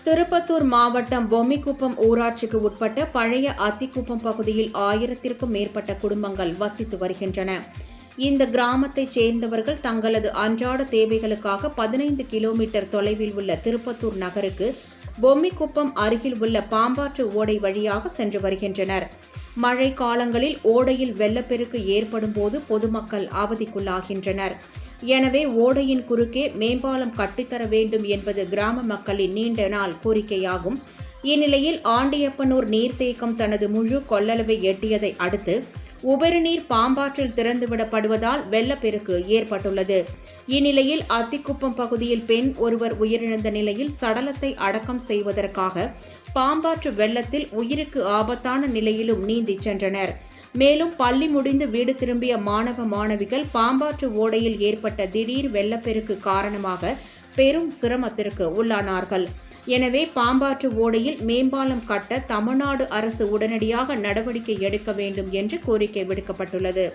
திருப்பத்தூர் மாவட்டம் பொம்மிக்குப்பம் ஊராட்சிக்கு உட்பட்ட பழைய அத்திக்குப்பம் பகுதியில் 1000க்கும் மேற்பட்ட குடும்பங்கள் வசித்து வருகின்றன. இந்த கிராமத்தைச் சேர்ந்தவர்கள் தங்களது அன்றாட தேவைகளுக்காக 15 கிலோமீட்டர் தொலைவில் உள்ள திருப்பத்தூர் நகருக்கு பொம்மிக்குப்பம் அருகில் உள்ள பாம்பாற்று ஓடை வழியாக சென்று வருகின்றனர். மழை காலங்களில் ஓடையில் வெள்ளப்பெருக்கு ஏற்படும் போது பொதுமக்கள் அவதிக்குள்ளாகின்றனர். எனவே ஓடையின் குறுக்கே மேம்பாலம் கட்டித்தர வேண்டும் என்பது கிராம மக்களின் நீண்ட நாள் கோரிக்கையாகும். இந்நிலையில் ஆண்டியப்பனூர் நீர்த்தேக்கம் தனது முழு கொள்ளளவை எட்டியதை அடுத்து உபரிநீர் பாம்பாற்றில் திறந்துவிடப்படுவதால் வெள்ளப்பெருக்கு ஏற்பட்டுள்ளது. இந்நிலையில் அத்திக்குப்பம் பகுதியில் பெண் ஒருவர் உயிரிழந்த நிலையில் சடலத்தை அடக்கம் செய்வதற்காக பாம்பாற்று வெள்ளத்தில் உயிருக்கு ஆபத்தான நிலையிலும் நீந்திச் சென்றனர். மேலும் பள்ளி முடிந்து வீடு திரும்பிய மாணவ மாணவிகள் பாம்பாற்று ஓடையில் ஏற்பட்ட திடீர் வெள்ளப்பெருக்கு காரணமாக பெரும் சிரமத்திற்கு உள்ளானார்கள். எனவே பாம்பாற்று ஓடையில் மேம்பாலம் கட்ட தமிழ்நாடு அரசு உடனடியாக நடவடிக்கை எடுக்க வேண்டும் என்று கோரிக்கை விடுக்கப்பட்டுள்ளது.